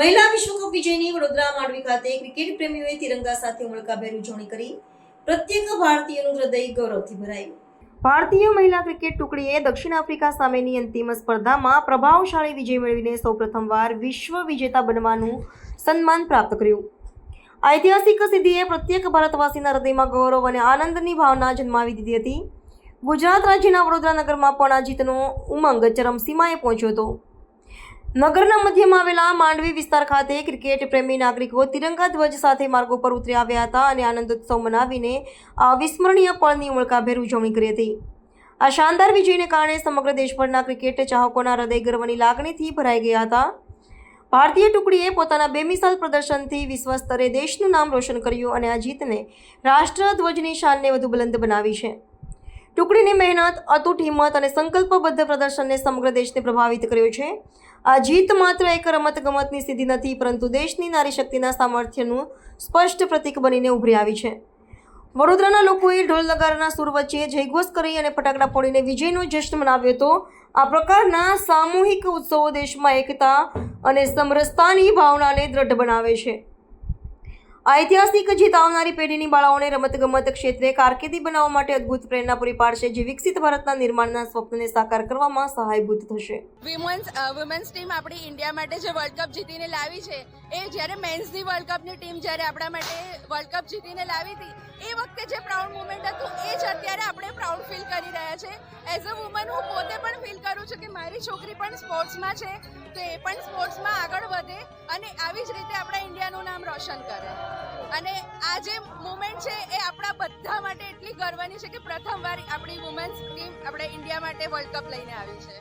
મહિલા વિશ્વકપ વિજયની વડોદરા માંડવી ખાતે ક્રિકેટ પ્રેમીઓએ તિરંગા સાથે ઉમળકાભેર ઉજવણી કરી પ્રત્યેક ભારતીયનું હૃદય ગૌરવથી ભરાયું. ભારતીય મહિલા ક્રિકેટ ટુકડીએ દક્ષિણ આફ્રિકા સામેની અંતિમ સ્પર્ધામાં પ્રભાવશાળી વિજય મેળવીને સૌપ્રથમવાર વિશ્વ વિજેતા બનવાનું સન્માન પ્રાપ્ત કર્યું. ઐતિહાસિક સિદ્ધિએ પ્રત્યેક ભારતવાસીના હૃદયમાં ગૌરવ અને આનંદની ભાવના જન્માવી દીધી હતી. ગુજરાત રાજ્યના વડોદરા નગરમાં પણ આ જીતનો ઉમંગ ચરમસીમાએ પહોંચ્યો હતો. નગરના મધ્યમાં આવેલા માંડવી વિસ્તાર ખાતે ક્રિકેટ પ્રેમી નાગરિકો તિરંગા ધ્વજ સાથે માર્ગો પર ઉતરી આવ્યા હતા અને આનંદોત્સવ મનાવીને આ અવિસ્મરણીય પળની ઉમળકાભેર ઉજવણી કરી હતી. આ શાનદાર વિજયને કારણે સમગ્ર દેશભરના ક્રિકેટ ચાહકોના હૃદય ગર્વની લાગણીથી ભરાઈ ગયા હતા. ભારતીય ટુકડીએ પોતાના બેમિસાલ પ્રદર્શનથી વિશ્વ સ્તરે દેશનું નામ રોશન કર્યું અને આ જીતને રાષ્ટ્રધ્વજની શાનને વધુ બુલંદ બનાવી છે. ટુકડીની મહેનત, અતૂટ હિંમત અને સંકલ્પબદ્ધ પ્રદર્શનને સમગ્ર દેશને પ્રભાવિત કર્યો છે. આ જીત માત્ર એક રમતગમતની સિદ્ધિ નથી, પરંતુ દેશની નારી શક્તિના સામર્થ્યનું સ્પષ્ટ પ્રતીક બનીને ઉભરી આવી છે. વડોદરાના લોકોએ ઢોલ નગારાના સૂર વચ્ચે જયઘોષ કરી અને ફટાકડા ફોડીને વિજયનો જશ્ન મનાવ્યો હતો. આ પ્રકારના સામૂહિક ઉત્સવો દેશમાં એકતા અને સમરસતાની ભાવનાને દ્રઢ બનાવે છે. આ ઐતિહાસિક જીત આવનારી પેઢીની બાળાઓને રમતગમત ક્ષેત્રે કારકિર્દી બનાવવા માટે અદ્ભુત પ્રેરણા પૂરી પાડશે, જે વિકસિત ભારતના નિર્માણના સ્વપ્નને સાકાર કરવામાં સહાયભૂત થશે. વુમન્સ ટીમ આપણી ઇન્ડિયા માટે જે વર્લ્ડ કપ જીતીને લાવી છે, એ જ્યારે મેન્સની વર્લ્ડ કપની ટીમ જ્યારે આપણા માટે વર્લ્ડ કપ જીતીને લાવી હતી, એ વખતે જે પ્રાઉડ મુમેન્ટ હતું, એ જ અત્યારે આપણે પ્રાઉડ ફીલ કરી રહ્યા છે. એઝ અ વુમન હું પોતે પણ ફીલ કરું છું કે મારી છોકરી પણ સ્પોર્ટ્સમાં છે, તો એ પણ સ્પોર્ટ્સમાં આગળ વધે અને આવી જ રીતે આપણા ઇન્ડિયાનું નામ રોશન કરે. અને આ જે મુમેન્ટ છે એ આપણા બધા માટે એટલી ગર્વની છે કે પ્રથમવાર આપણી વુમન્સ ટીમ આપણે ઇન્ડિયા માટે વર્લ્ડ કપ લઈને આવી છે.